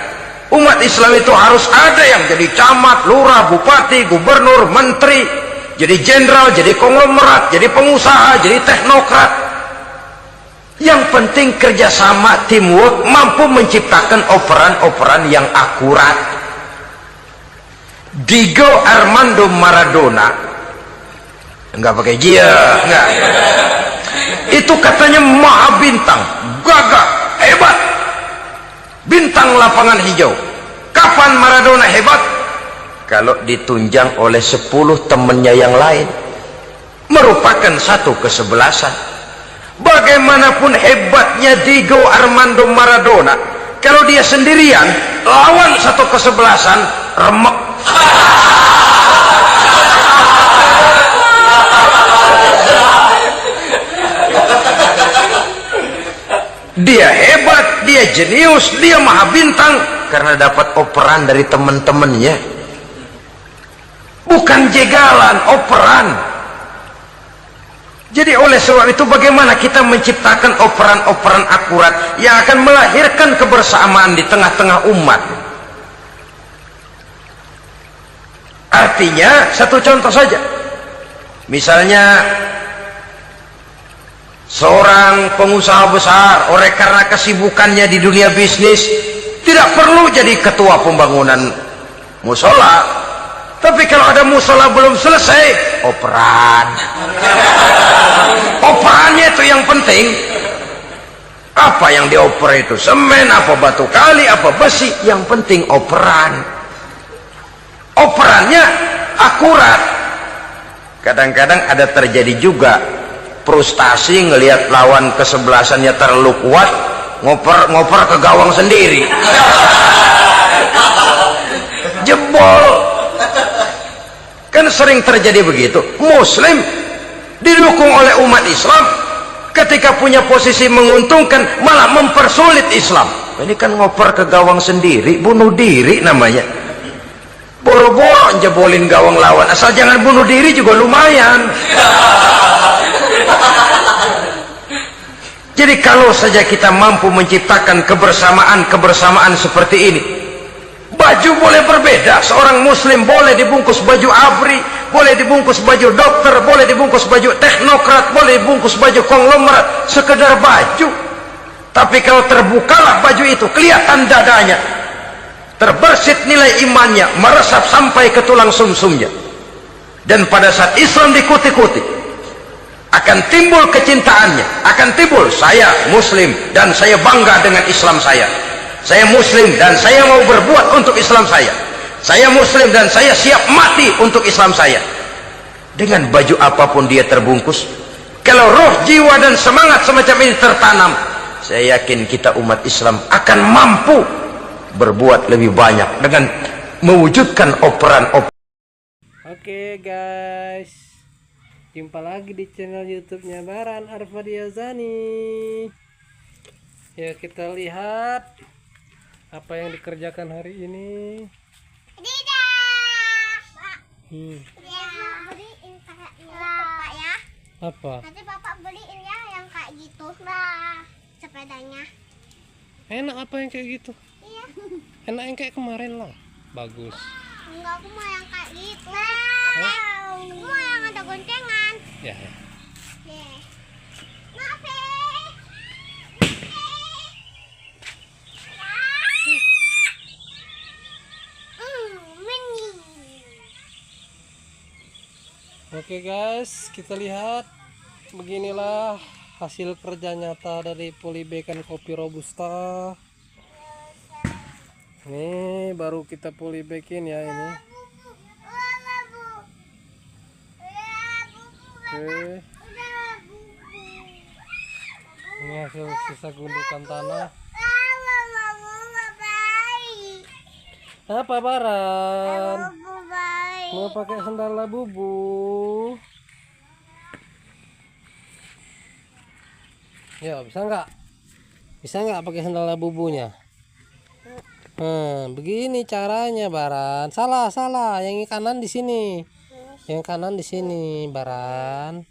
Umat Islam itu harus ada yang jadi camat, lurah, bupati, gubernur, menteri, jadi jenderal, jadi konglomerat, jadi pengusaha, jadi teknokrat. Yang penting kerjasama, teamwork, mampu menciptakan operan-operan yang akurat. Diego Armando Maradona, enggak pakai dia, enggak. Itu katanya maha bintang, gagah, hebat. Bintang lapangan hijau. Kapan Maradona hebat? Kalau ditunjang oleh 10 temannya yang lain. Merupakan satu kesebelasan. Bagaimanapun hebatnya Diego Armando Maradona, kalau dia sendirian lawan satu kesebelasan, remek. Dia hebat, dia jenius, dia maha bintang karena dapat operan dari teman-temannya. Bukan jegalan, operan. Jadi oleh sebab itu bagaimana kita menciptakan operan-operan akurat yang akan melahirkan kebersamaan di tengah-tengah umat. Artinya satu contoh saja. Misalnya seorang pengusaha besar, oleh karena kesibukannya di dunia bisnis, tidak perlu jadi ketua pembangunan musola. Tapi kalau ada musola belum selesai, operan. Operannya itu yang penting. Apa yang dioper itu? Semen, apa batu kali, apa besi? Yang penting operan. Operannya akurat. Kadang-kadang ada terjadi juga frustasi ngelihat lawan kesebelasannya terlalu kuat, ngoper ke gawang sendiri. Jebol. Kan sering terjadi begitu. Muslim didukung oleh umat Islam, ketika punya posisi menguntungkan malah mempersulit Islam. Ini kan ngoper ke gawang sendiri, bunuh diri namanya. Boro-boro jebolin gawang lawan, asal jangan bunuh diri juga lumayan. Jadi kalau saja kita mampu menciptakan kebersamaan seperti ini, baju boleh berbeda. Seorang muslim boleh dibungkus baju ABRI, boleh dibungkus baju dokter, boleh dibungkus baju teknokrat, boleh dibungkus baju konglomerat, sekedar baju. Tapi kalau terbukalah baju itu, kelihatan dadanya, terbersit nilai imannya, meresap sampai ke tulang sumsumnya. Dan pada saat Islam dikuti-kuti, akan timbul kecintaannya, akan timbul, saya muslim dan saya bangga dengan Islam saya muslim dan saya mau berbuat untuk Islam saya muslim dan saya siap mati untuk Islam saya. Dengan baju apapun dia terbungkus, kalau roh, jiwa dan semangat semacam ini tertanam, saya yakin kita umat Islam akan mampu berbuat lebih banyak dengan mewujudkan operan-operan. Oke guys, jumpa lagi di channel YouTube-nya Baran Arfadiazani. Ya, kita lihat apa yang dikerjakan hari ini. Beliin kayak Bapak ya. Apa? Nanti Bapak beliin ya yang kayak gitu lah sepedanya. Enak apa yang kayak gitu? Iya. Enak yang kayak kemarin lah. Bagus. Enggak, aku mau yang kayak gitu. Aku mau yang ada goncengan. Ya. Deh. Maaf ya. Oke guys, kita lihat beginilah hasil kerja nyata dari polybagan kopi robusta. Ini baru kita polybagin ya ini. Oke. Ini hasil sisa gundukan tanah. Apa Baran? Mau pakai sandal bubu? Ya, bisa nggak? Bisa nggak pakai sandal bubunya? Begini caranya Baran. Salah. Yang kanan di sini. Yang kanan di sini, Baran.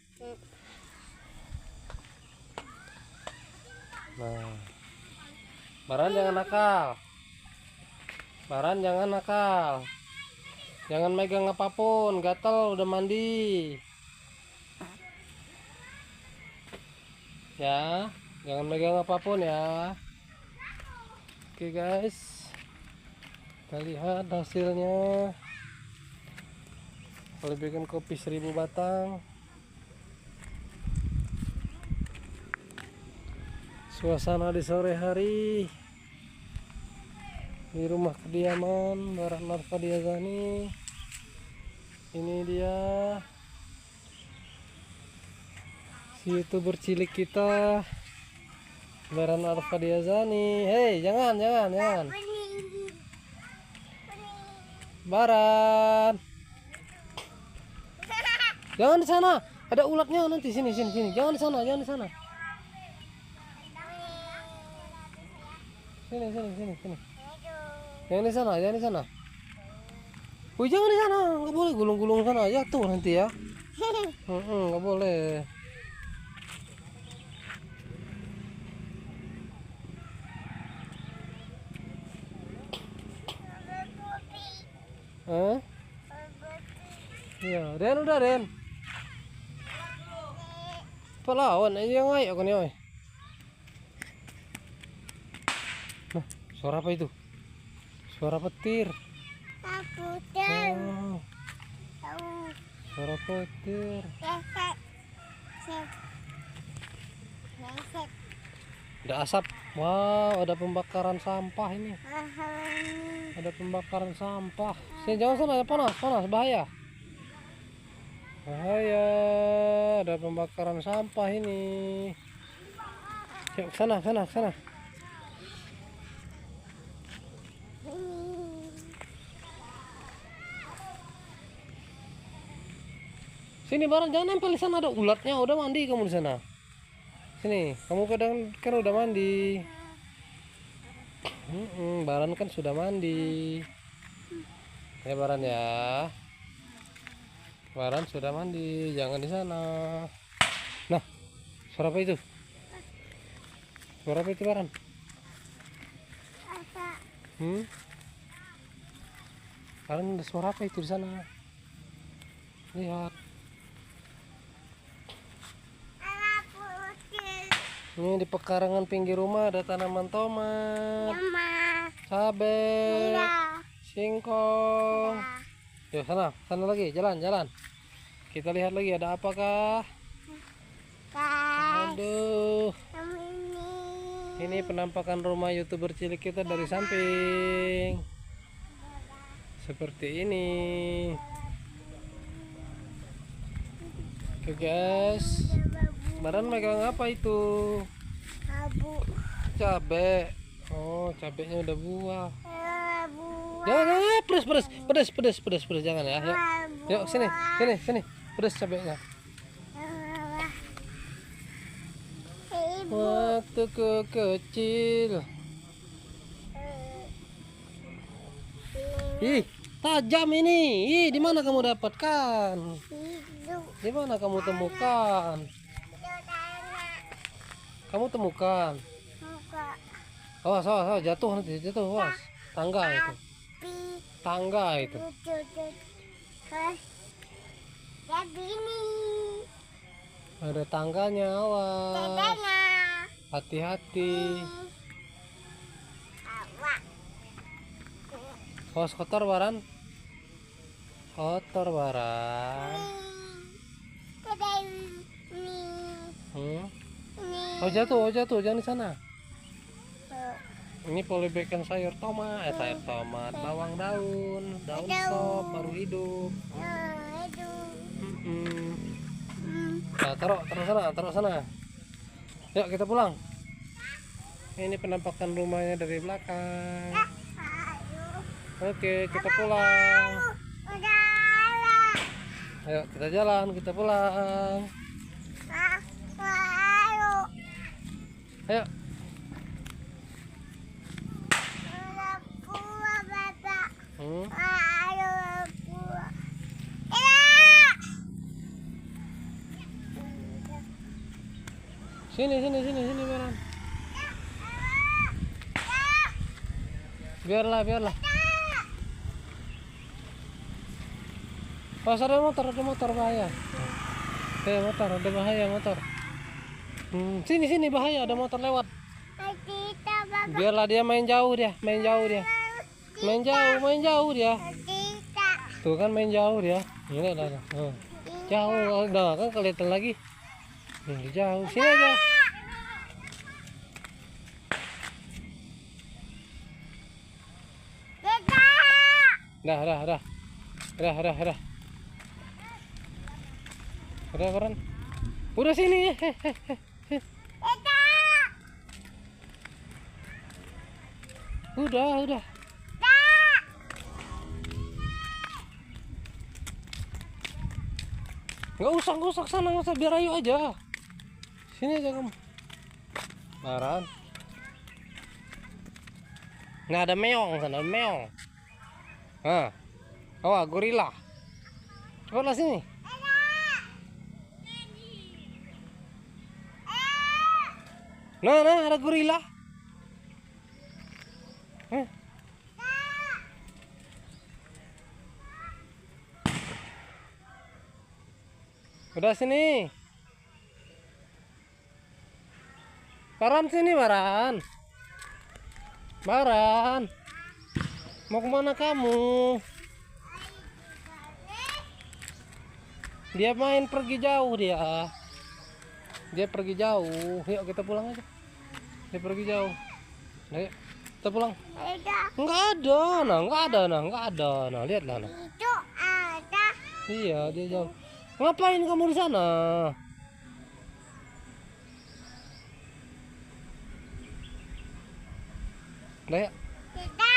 Nah, Baran jangan nakal. Baran jangan nakal. Jangan megang apapun, gatel udah mandi. Ya, jangan megang apapun ya. Oke guys, kita lihat hasilnya. Kalau bikin kopi 1000 batang. Suasana di sore hari di rumah kediaman Baran Arfadiazani. Ini dia si YouTuber cilik kita, Baran Arfadiazani. Hei, jangan. Baran, jangan di sana. Ada ulatnya nanti. Sini. Jangan di sana. Sini. Jangan di sana. Wih, jangan di sana. Nggak boleh gulung-gulung sana. Jatuh nanti ya. Nggak boleh. Iya, udah Den. Pelawan aja yang ayo kan ya. Nah, suara apa itu? Suara petir. Oh, suara petir. Ada asap. Wow, ada pembakaran sampah ini. Ada pembakaran sampah. Sini, jangan sana, panas, bahaya. Ada pembakaran sampah ini. Yuk, sana. Sini Baran, jangan nempel di sana, ada ulatnya. Udah mandi kamu di sana. Sini, kamu kan udah mandi. Baran kan sudah mandi. Ya Baran ya. Baran sudah mandi, jangan di sana. Nah, suara apa itu? Suara apa itu Baran? Baran, ada suara apa itu di sana? Lihat. Ini di pekarangan pinggir rumah ada tanaman tomat, cabai, singkong. Yuk sana lagi, jalan. Kita lihat lagi ada apakah? Aduh. Ini penampakan rumah YouTuber cilik kita dari samping. Seperti ini. Oke guys. Baran megang apa itu? Cabe. Oh, cabenya udah buah. Jangan, pedes, jangan ya. Yuk, sini. Pedes cabenya. Waktu kecil. Ih, tajam ini. Ih, di mana kamu dapatkan? Di mana kamu temukan? Kamu temukan? Awas, jatuh nanti, awas. Tangga itu. Ada tangganya, awas. Hati-hati. Awas, kotor Baran. Oh jatuh, jangan di sana. Ini polybagan sayur tomat, bawang daun sop baru hidup. Nah, taruh sana. Yuk kita pulang. Ini penampakan rumahnya dari belakang. Oke, kita pulang. Ayo kita jalan, kita pulang. Ayo. Sini Baran. Biarlah, biarlah. Pas ada motor bahaya. Ada bahaya motor. Sini bahaya, ada motor lewat. Kita bapak. Biarlah dia main jauh dia. Main jauh dia. Kita. Tuh kan main jauh dia. Ini ada. Jauh, udah kan kelihatan lagi. Ini jauh, sini aja. Kita. Dah. Udah, Baran. Udah sini. Kita. Udah. Nggak usah sana, nggak usah, biar ayo aja. Sini aja kamu. Baran. Nah, ada meong sana, meong. Gorila. Cepatlah sini. Nah, ada gorila. Udah sini. Baran sini, Baran. Mau kemana kamu? Dia main pergi jauh dia. Dia pergi jauh. Yuk kita pulang aja. Dia pergi jauh. Ayo kita pulang. Enggak ada. Nah, lihatlah. Nah. Itu ada. Iya, dia jauh. Ngapain kamu di sana? Udah ya? Kita.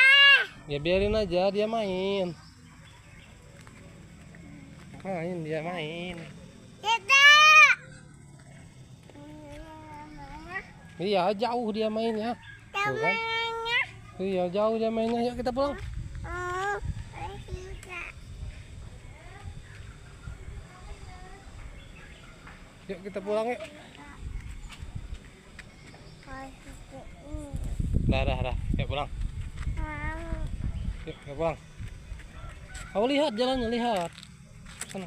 Ya biarin aja dia main. Dia main. Kita. Iya, jauh dia mainnya. Tuh kan? Temannya. Iya, jauh dia mainnya. Yuk kita pulang. Oh, kita. Yuk kita pulang yuk. Dah. Yuk pulang. Yuk kita pulang. Kamu lihat jalannya, lihat. Sana.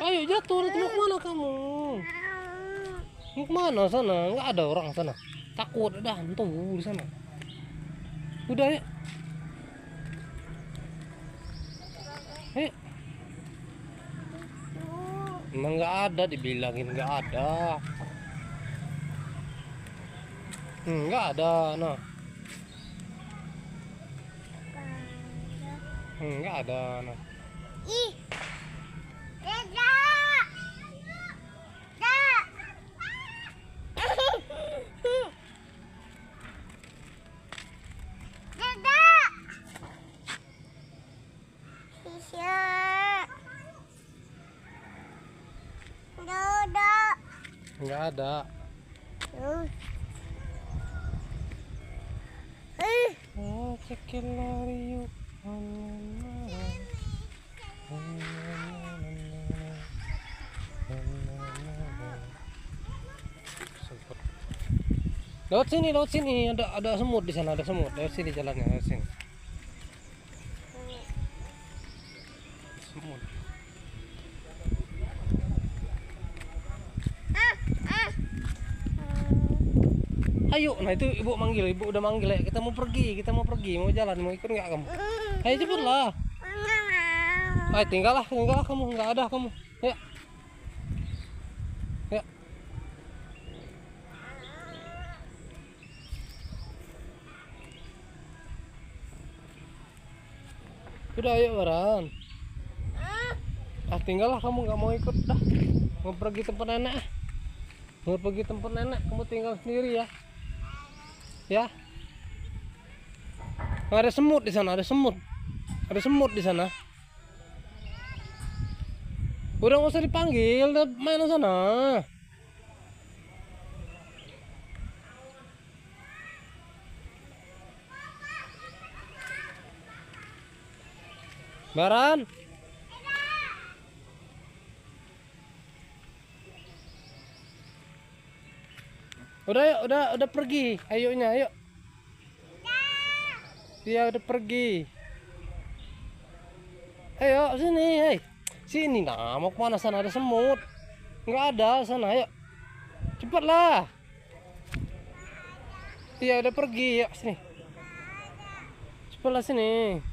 Ayo jatuh, nanti mau kemana kamu? Mau kemana sana? Nggak ada orang sana. Takut, ada hantu di sana. Udah ya. Emang nggak ada, dibilangin nggak ada. Nggak ada, nah. Nggak ada, nah. Ih. Nggak ada. Oh, cekelariu. Lewat sini, ada semut di sana, ada semut. Lewat sini jalannya, lewat sini. Semut. Ayo, nah itu ibu udah manggil ya. Kita mau pergi, mau jalan, mau ikut nggak kamu? Ayo cepatlah. Ayo tinggal kamu, nggak ada kamu. Ya. Udah ayo Baran. Tinggallah kamu, nggak mau ikut dah. Mau pergi tempat nenek. Kamu tinggal sendiri ya. Ya. Ada semut di sana, ada semut di sana. Udah nggak usah dipanggil, udah main sana. Baran. Udah yuk, udah pergi. Ayonya, ayo. Dia udah pergi. Ayo sini, hei. Sini nah, mau kemana? Sana ada semut. Nggak ada sana, ayo. Cepatlah. Iya udah pergi, yuk sini. Cepatlah sini.